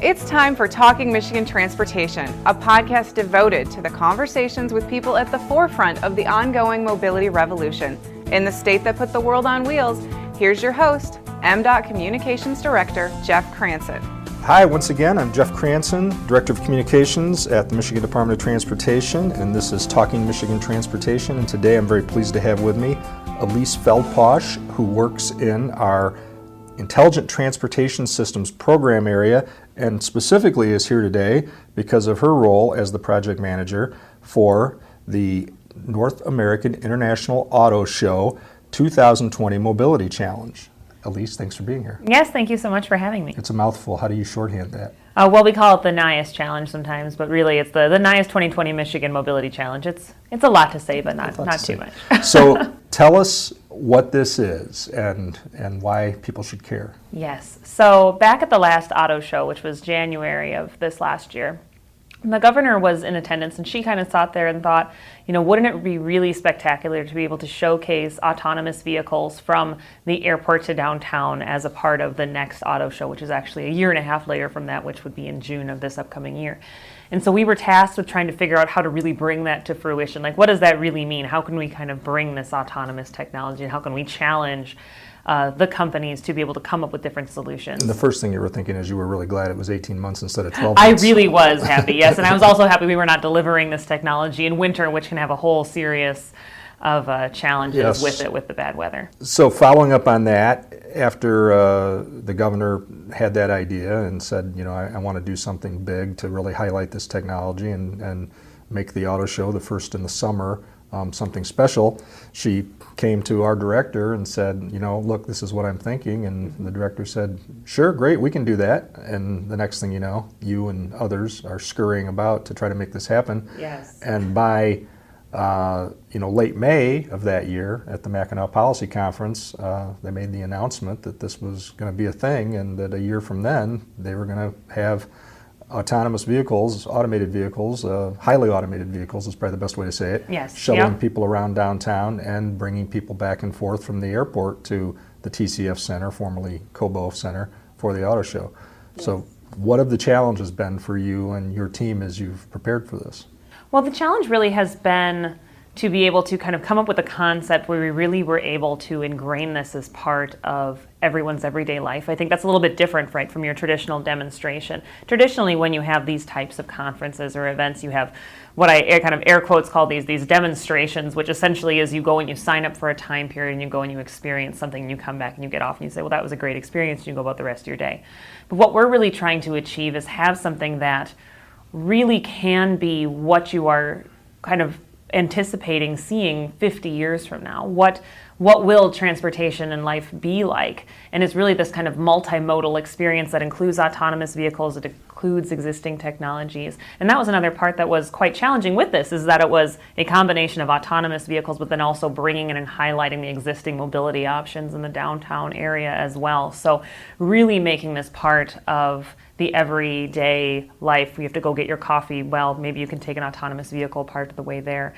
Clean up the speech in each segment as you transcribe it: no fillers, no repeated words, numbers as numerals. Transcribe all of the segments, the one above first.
It's time for Talking Michigan Transportation, a podcast devoted to the conversations with people at the forefront of the ongoing mobility revolution. In the state that put the world on wheels, here's your host, MDOT Communications Director, Jeff Cranson. Hi, once again, I'm Jeff Cranson, Director of Communications at the Michigan Department of Transportation, and this is Talking Michigan Transportation, and today I'm very pleased to have with me Elise Feldpausch, who works in our Intelligent Transportation Systems program area, and specifically is here today because of her role as the project manager for the North American International Auto Show 2020 Mobility Challenge. Elise, thanks for being here. Yes, thank you so much for having me. It's a mouthful. How do you shorthand that? Well, we call it the NAIAS Challenge sometimes, but really it's the NAIAS 2020 Michigan Mobility Challenge. It's a lot to say, but not too much. So tell us what this is and why people should care. Yes. So back at the last auto show, which was January of this last year, the governor was in attendance, and she kind of sat there and thought, wouldn't it be really spectacular to be able to showcase autonomous vehicles from the airport to downtown as a part of the next auto show, which is actually a year and a half later from that, which would be in June of this upcoming year. And so we were tasked with trying to figure out how to really bring that to fruition. Like, what does that really mean? How can we kind of bring this autonomous technology, and how can we challenge the companies to be able to come up with different solutions? And the first thing you were thinking is you were really glad it was 18 months instead of 12 months. I really was happy, yes. And I was also happy we were not delivering this technology in winter, which can have a whole series of challenges with it, with the bad weather. So following up on that, after the governor had that idea and said, I want to do something big to really highlight this technology and make the auto show, the first in the summer, something special, she came to our director and said, look, this is what I'm thinking. And the director said, sure, great, we can do that. And the next thing you know, you and others are scurrying about to try to make this happen. Yes. And by late May of that year at the Mackinac Policy Conference, they made the announcement that this was going to be a thing, and that a year from then they were going to have autonomous vehicles, automated vehicles, highly automated vehicles is probably the best way to say it. Yes. Shuttling people around downtown and bringing people back and forth from the airport to the TCF Center, formerly Cobo Center, for the auto show. Yes. So what have the challenges been for you and your team as you've prepared for this? Well, the challenge really has been to be able to kind of come up with a concept where we really were able to ingrain this as part of everyone's everyday life. I think that's a little bit different, right, from your traditional demonstration. Traditionally, when you have these types of conferences or events, you have what I kind of air quotes call these demonstrations, which essentially is you go and you sign up for a time period and you go and you experience something and you come back and you get off and you say, well, that was a great experience, and you go about the rest of your day. But what we're really trying to achieve is have something that really can be what you are kind of anticipating seeing 50 years from now. What will transportation and life be like? And it's really this kind of multimodal experience that includes autonomous vehicles, it includes existing technologies. And that was another part that was quite challenging with this, is that it was a combination of autonomous vehicles, but then also bringing in and highlighting the existing mobility options in the downtown area as well. So really making this part of the everyday life. You have to go get your coffee. Well, maybe you can take an autonomous vehicle part of the way there.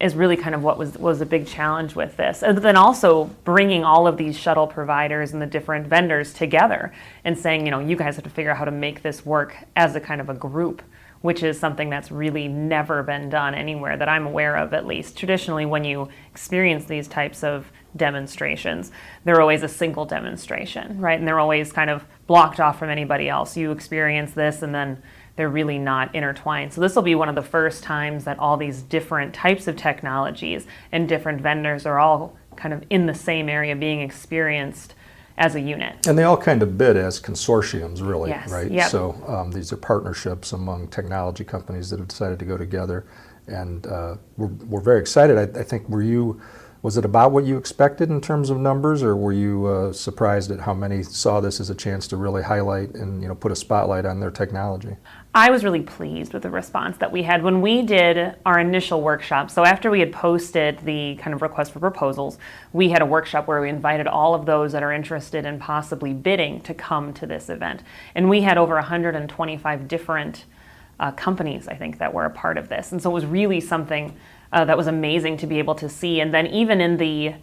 Is really kind of what was a big challenge with this. And then also bringing all of these shuttle providers and the different vendors together and saying, you guys have to figure out how to make this work as a kind of a group, which is something that's really never been done anywhere that I'm aware of, at least. Traditionally, when you experience these types of demonstrations, they're always a single demonstration, right? And they're always kind of blocked off from anybody else. You experience this and then they're really not intertwined. So this will be one of the first times that all these different types of technologies and different vendors are all kind of in the same area being experienced as a unit. And they all kind of bid as consortiums, really, yes. right? Yep. So these are partnerships among technology companies that have decided to go together. And we're very excited. I think, was it about what you expected in terms of numbers, or were you surprised at how many saw this as a chance to really highlight and put a spotlight on their technology? I was really pleased with the response that we had when we did our initial workshop. So after we had posted the kind of request for proposals, we had a workshop where we invited all of those that are interested in possibly bidding to come to this event. And we had over 125 different companies, I think, that were a part of this. And so it was really something that was amazing to be able to see. And then even in the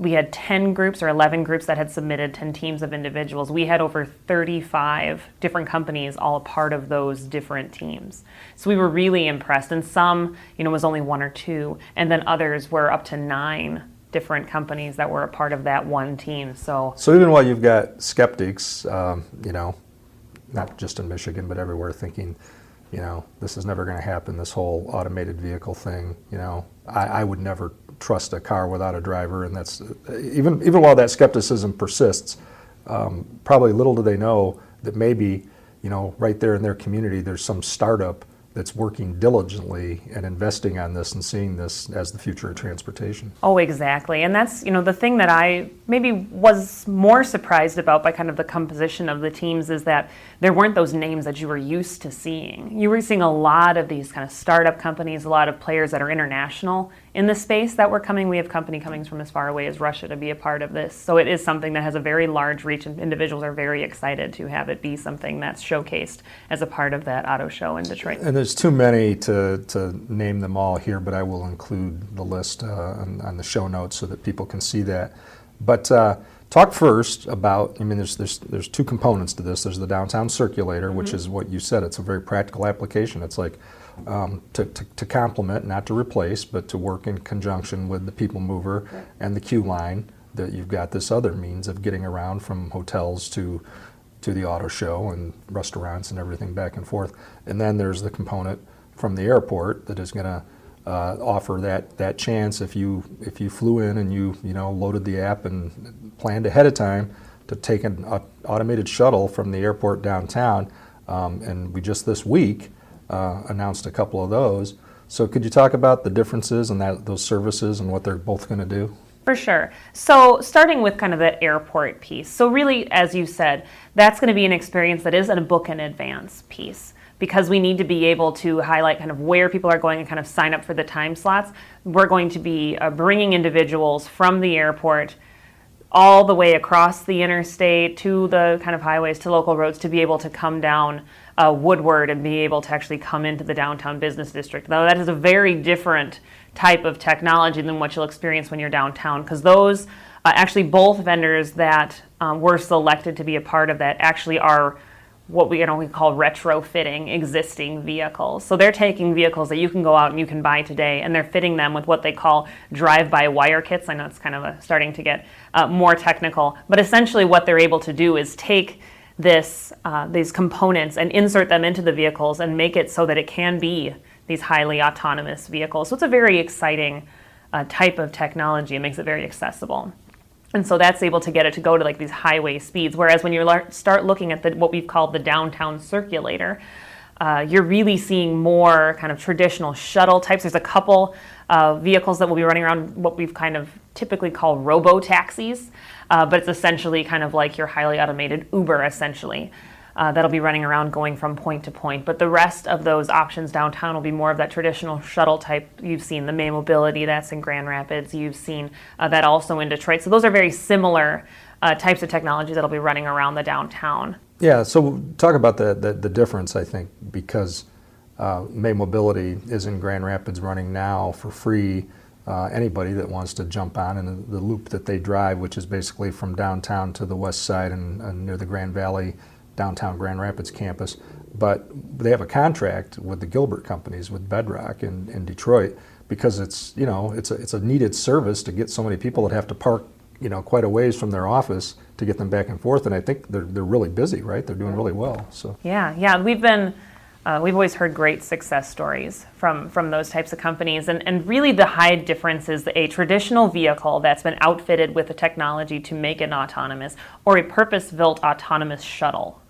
we had 10 groups or 11 groups that had submitted, 10 teams of individuals. We had over 35 different companies, all a part of those different teams. So we were really impressed. And some, was only 1 or 2, and then others were up to 9 different companies that were a part of that one team. So even while you've got skeptics, not just in Michigan, but everywhere, thinking, this is never going to happen, this whole automated vehicle thing, I would never trust a car without a driver, and that's, even while that skepticism persists, probably little do they know that maybe, right there in their community, there's some startup that's working diligently and investing on this and seeing this as the future of transportation. Oh, exactly. And that's, the thing that I maybe was more surprised about by kind of the composition of the teams is that there weren't those names that you were used to seeing. You were seeing a lot of these kind of startup companies, a lot of players that are international in the space that were coming. We have company coming from as far away as Russia to be a part of this. So it is something that has a very large reach, and individuals are very excited to have it be something that's showcased as a part of that auto show in Detroit. And there's too many to name them all here, but I will include the list on the show notes so that people can see that. But talk first about, there's 2 components to this. There's the downtown circulator, which is what you said. It's a very practical application. It's like to complement, not to replace, but to work in conjunction with the people mover and the queue line, that you've got this other means of getting around from hotels to the auto show and restaurants and everything back and forth. And then there's the component from the airport that is going to offer that chance if you flew in and you loaded the app and planned ahead of time to take an automated shuttle from the airport downtown. And we just this week announced a couple of those. So could you talk about the differences in those services and what they're both going to do? For sure. So starting with kind of that airport piece. So really, as you said, that's going to be an experience that is a book in advance piece, because we need to be able to highlight kind of where people are going and kind of sign up for the time slots. We're going to be bringing individuals from the airport all the way across the interstate to the kind of highways to local roads to be able to come down Woodward and be able to actually come into the downtown business district. Now that is a very different type of technology than what you'll experience when you're downtown, because those actually both vendors that were selected to be a part of that actually are what we call retrofitting existing vehicles. So they're taking vehicles that you can go out and you can buy today, and they're fitting them with what they call drive-by wire kits. I know it's kind of starting to get more technical, but essentially what they're able to do is take these components and insert them into the vehicles and make it so that it can be these highly autonomous vehicles. So it's a very exciting type of technology. It makes it very accessible. And so that's able to get it to go to like these highway speeds. Whereas when you start looking at what we've called the downtown circulator, you're really seeing more kind of traditional shuttle types. There's a couple vehicles that will be running around what we've kind of typically call robo-taxis, but it's essentially kind of like your highly automated Uber, essentially. That'll be running around going from point to point. But the rest of those options downtown will be more of that traditional shuttle type. You've seen the May Mobility, that's in Grand Rapids. You've seen that also in Detroit. So those are very similar types of technology that'll be running around the downtown. Yeah, so talk about the difference, I think, because May Mobility is in Grand Rapids running now for free. Anybody that wants to jump on in the loop that they drive, which is basically from downtown to the west side and near the Grand Valley downtown Grand Rapids campus, but they have a contract with the Gilbert companies, with Bedrock in Detroit, because it's a needed service to get so many people that have to park quite a ways from their office to get them back and forth. And I think they're really busy, right? They're doing really well. So yeah, we've always heard great success stories from those types of companies, and really the high difference is a traditional vehicle that's been outfitted with the technology to make it autonomous, or a purpose-built autonomous shuttle.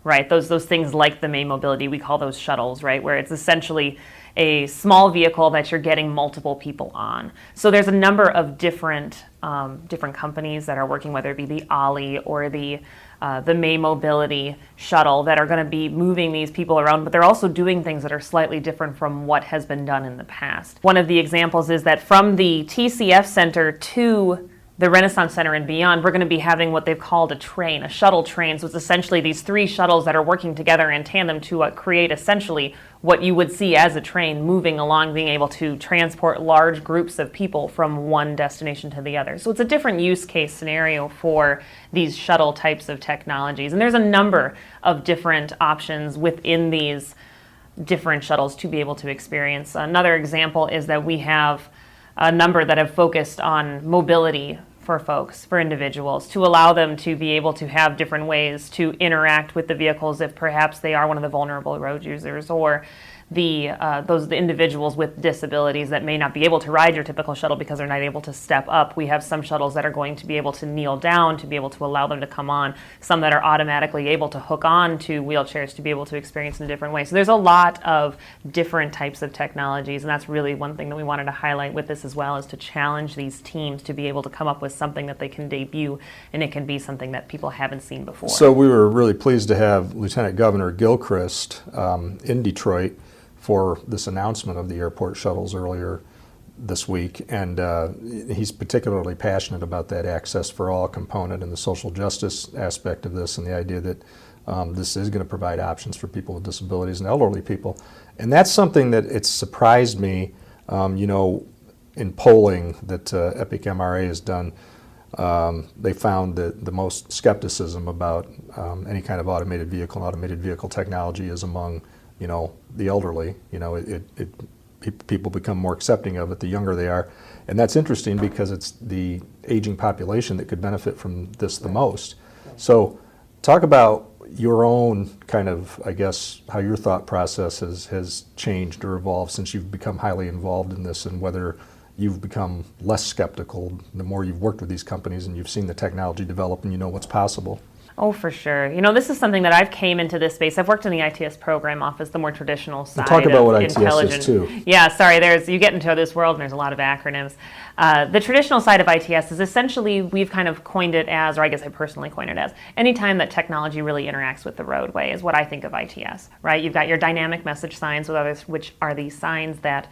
Right, those things like the May Mobility, we call those shuttles, right, where it's essentially a small vehicle that you're getting multiple people on. So there's a number of different companies that are working, whether it be the Ollie or the May Mobility shuttle, that are going to be moving these people around, but they're also doing things that are slightly different from what has been done in the past. One of the examples is that from the TCF Center to the Renaissance Center and beyond, we're going to be having what they've called a shuttle train. So it's essentially these 3 shuttles that are working together in tandem to create essentially what you would see as a train moving along, being able to transport large groups of people from one destination to the other. So it's a different use case scenario for these shuttle types of technologies. And there's a number of different options within these different shuttles to be able to experience. Another example is that we have a number that have focused on mobility for folks, for individuals, to allow them to be able to have different ways to interact with the vehicles if perhaps they are one of the vulnerable road users, or the individuals with disabilities that may not be able to ride your typical shuttle because they're not able to step up. We have some shuttles that are going to be able to kneel down to be able to allow them to come on, some that are automatically able to hook on to wheelchairs to be able to experience in a different way. So there's a lot of different types of technologies, and that's really one thing that we wanted to highlight with this as well, is to challenge these teams to be able to come up with something that they can debut, and it can be something that people haven't seen before. So we were really pleased to have Lieutenant Governor Gilchrist in Detroit for this announcement of the airport shuttles earlier this week, and he's particularly passionate about that access for all component and the social justice aspect of this, and the idea that this is going to provide options for people with disabilities and elderly people. And that's something that it's surprised me, in polling that Epic MRA has done. They found that the most skepticism about any kind of automated vehicle technology is among the elderly. People become more accepting of it the younger they are, and that's interesting because it's the aging population that could benefit from this the most. So talk about your own kind of, I guess, how your thought process has changed or evolved since you've become highly involved in this, and whether you've become less skeptical the more you've worked with these companies and you've seen the technology develop and you know what's possible. Oh, for sure. This is something that I've came into this space. I've worked in the ITS program office, the more traditional side. We'll talk about what intelligent. ITS is too. Yeah, sorry. You get into this world and there's a lot of acronyms. The traditional side of ITS is essentially, we've kind of coined it as, or I guess I personally coined it as, anytime that technology really interacts with the roadway is what I think of ITS, right? You've got your dynamic message signs, which are these signs that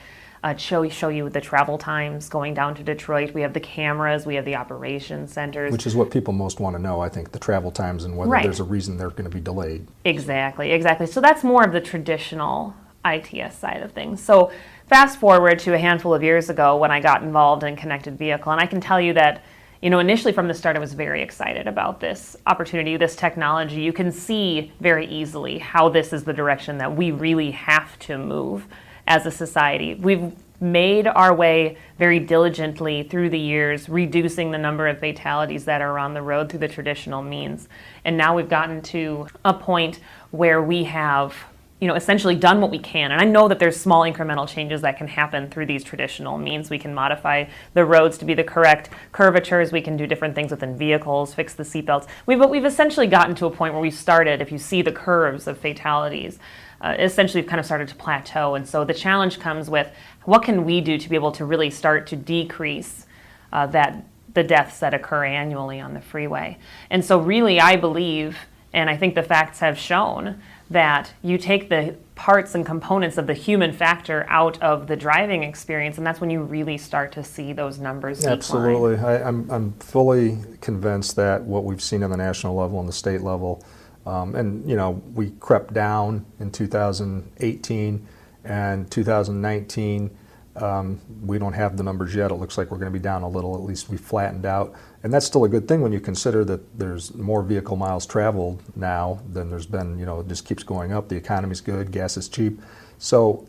show you the travel times going down to Detroit. We have the cameras, we have the operations centers. Which is what people most want to know, I think, the travel times and whether there's a reason they're going to be delayed. Exactly. So that's more of the traditional ITS side of things. So fast forward to a handful of years ago when I got involved in connected vehicle, and I can tell you that initially from the start I was very excited about this opportunity, this technology. You can see very easily how this is the direction that we really have to move as a society. We've made our way very diligently through the years, reducing the number of fatalities that are on the road through the traditional means. And now we've gotten to a point where we have, essentially done what we can. And I know that there's small incremental changes that can happen through these traditional means. We can modify the roads to be the correct curvatures. We can do different things within vehicles, fix the seatbelts. But we've essentially gotten to a point where we've started, if you see the curves of fatalities, essentially we've kind of started to plateau. And so the challenge comes with, what can we do to be able to really start to decrease the deaths that occur annually on the freeway? And so really I believe, and I think the facts have shown, that you take the parts and components of the human factor out of the driving experience, and that's when you really start to see those numbers decline. Absolutely. I'm fully convinced that what we've seen on the national level and the state level, we crept down in 2018 and 2019. We don't have the numbers yet. It looks like we're going to be down a little. At least we flattened out. And that's still a good thing when you consider that there's more vehicle miles traveled now than there's been. It just keeps going up. The economy's good. Gas is cheap. So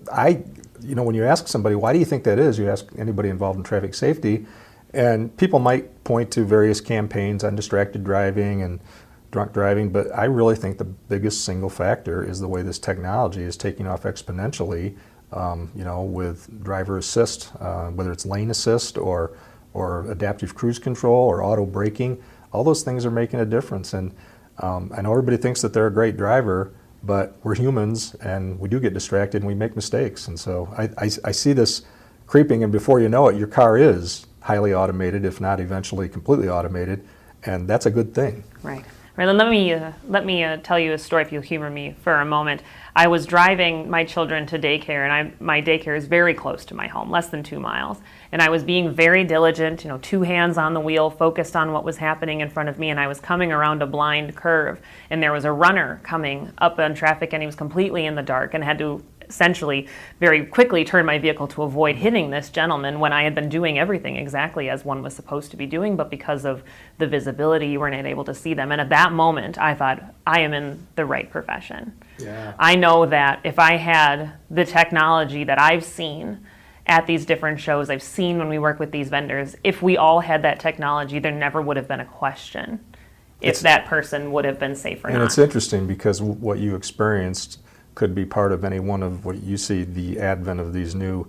when you ask somebody, why do you think that is? You ask anybody involved in traffic safety, and people might point to various campaigns on distracted driving and drunk driving, but I really think the biggest single factor is the way this technology is taking off exponentially. With driver assist, whether it's lane assist or adaptive cruise control or auto braking, all those things are making a difference. And I know everybody thinks that they're a great driver, but we're humans and we do get distracted and we make mistakes. And so I see this creeping, and before you know it, your car is highly automated, if not eventually completely automated, and that's a good thing. Right. Right, and let me tell you a story, if you'll humor me for a moment. I was driving my children to daycare, and my daycare is very close to my home, less than 2 miles. And I was being very diligent, 2 hands on the wheel, focused on what was happening in front of me. And I was coming around a blind curve, and there was a runner coming up on traffic, and he was completely in the dark, and had to essentially very quickly turn my vehicle to avoid hitting this gentleman when I had been doing everything exactly as one was supposed to be doing, but because of the visibility, you weren't able to see them. And at that moment, I thought, I am in the right profession. Yeah. I know that if I had the technology that I've seen at these different shows, I've seen when we work with these vendors, if we all had that technology, there never would have been a question if that person would have been safe or not. And it's interesting because what you experienced could be part of any one of what you see, the advent of these new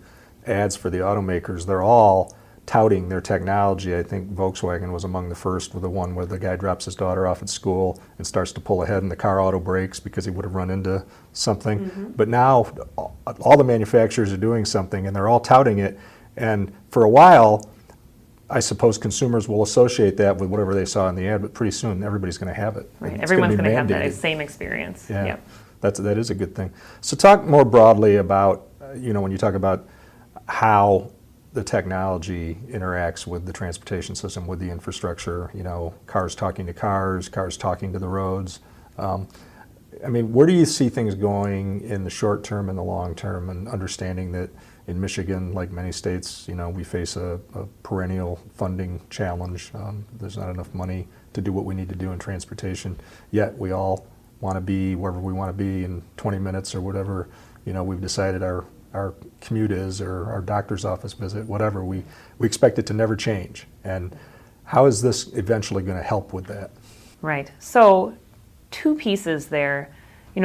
ads for the automakers. They're all touting their technology. I think Volkswagen was among the first with the one where the guy drops his daughter off at school and starts to pull ahead and the car auto brakes because he would have run into something. Mm-hmm. But now all the manufacturers are doing something and they're all touting it. And for a while, I suppose consumers will associate that with whatever they saw in the ad, but pretty soon everybody's going to have it. Right. Everyone's going to have that same experience. Yeah. Yep. That is a good thing. So talk more broadly about, when you talk about how the technology interacts with the transportation system, with the infrastructure, cars talking to cars talking to the roads. Where do you see things going in the short term and the long term, and understanding that in Michigan, like many states, we face a perennial funding challenge. There's not enough money to do what we need to do in transportation, yet we all want to be wherever we want to be in 20 minutes or whatever, we've decided our commute is, or our doctor's office visit, whatever. We expect it to never change. And how is this eventually going to help with that? Right. So 2 pieces there.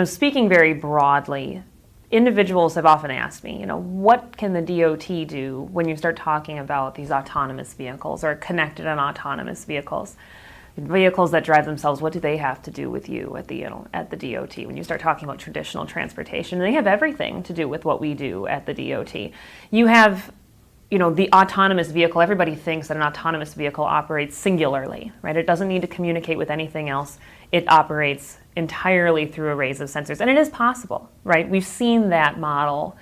Speaking very broadly, individuals have often asked me, what can the DOT do when you start talking about these autonomous vehicles or connected and autonomous vehicles? Vehicles that drive themselves, what do they have to do with you at the DOT when you start talking about traditional transportation? And they have everything to do with what we do at the DOT. You have, the autonomous vehicle. Everybody thinks that an autonomous vehicle operates singularly, right? It doesn't need to communicate with anything else. It operates entirely through arrays of sensors. And it is possible, right? We've seen that model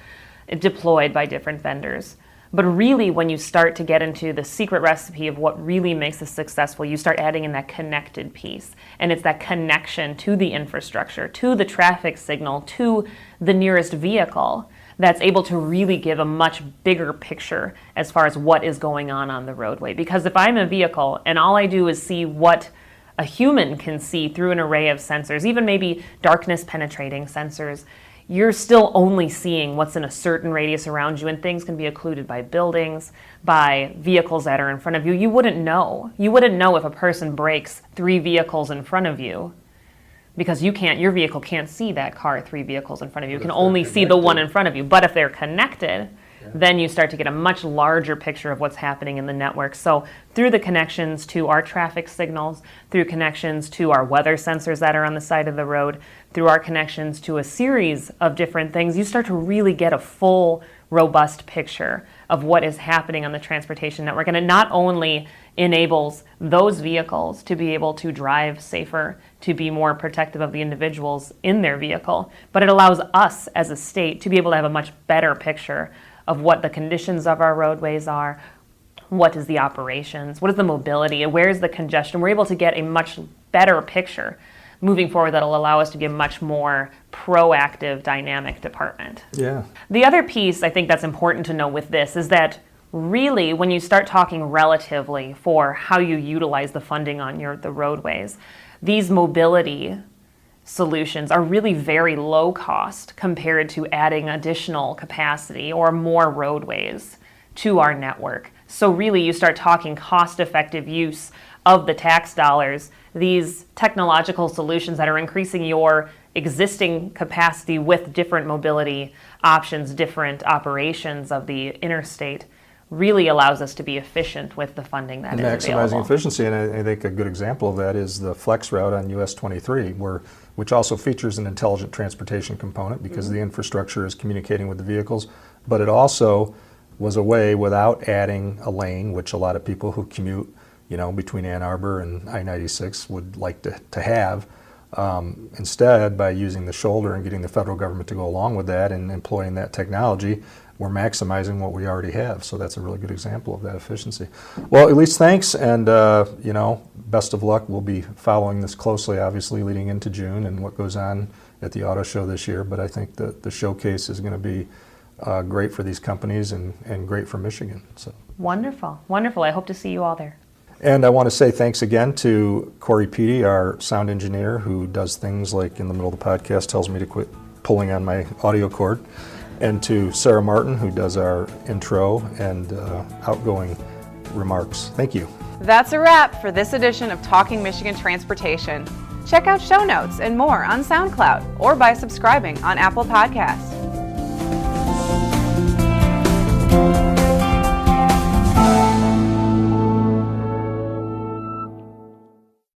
deployed by different vendors. But really, when you start to get into the secret recipe of what really makes this successful, you start adding in that connected piece. And it's that connection to the infrastructure, to the traffic signal, to the nearest vehicle that's able to really give a much bigger picture as far as what is going on the roadway. Because if I'm a vehicle and all I do is see what a human can see through an array of sensors, even maybe darkness penetrating sensors, you're still only seeing what's in a certain radius around you, and things can be occluded by buildings, by vehicles that are in front of you. You wouldn't know. You wouldn't know if a person breaks 3 vehicles in front of you, because your vehicle can't see that car 3 vehicles in front of you. You can only see the one in front of you. But if they're connected, then you start to get a much larger picture of what's happening in the network. So through the connections to our traffic signals, through connections to our weather sensors that are on the side of the road, through our connections to a series of different things, you start to really get a full, robust picture of what is happening on the transportation network. And it not only enables those vehicles to be able to drive safer, to be more protective of the individuals in their vehicle, but it allows us as a state to be able to have a much better picture of what the conditions of our roadways are, what is the operations, what is the mobility, and where is the congestion. We're able to get a much better picture moving forward that'll allow us to be a much more proactive, dynamic department. Yeah. The other piece I think that's important to know with this is that really when you start talking relatively for how you utilize the funding on the roadways, these mobility solutions are really very low cost compared to adding additional capacity or more roadways to our network. So really you start talking cost-effective use of the tax dollars, these technological solutions that are increasing your existing capacity with different mobility options, different operations of the interstate, really allows us to be efficient with the funding that is available. Maximizing efficiency, and I think a good example of that is the flex route on US 23, which also features an intelligent transportation component because the infrastructure is communicating with the vehicles, but it also was a way without adding a lane, which a lot of people who commute between Ann Arbor and I-96 would like to have. Instead, by using the shoulder and getting the federal government to go along with that and employing that technology, we're maximizing what we already have. So that's a really good example of that efficiency. Well, Elise, thanks, and best of luck. We'll be following this closely, obviously, leading into June and what goes on at the auto show this year. But I think the showcase is going to be great for these companies and great for Michigan. So Wonderful, wonderful. I hope to see you all there. And I want to say thanks again to Corey Petey, our sound engineer, who does things like in the middle of the podcast tells me to quit pulling on my audio cord, and to Sarah Martin, who does our intro and outgoing remarks. Thank you. That's a wrap for this edition of Talking Michigan Transportation. Check out show notes and more on SoundCloud or by subscribing on Apple Podcasts.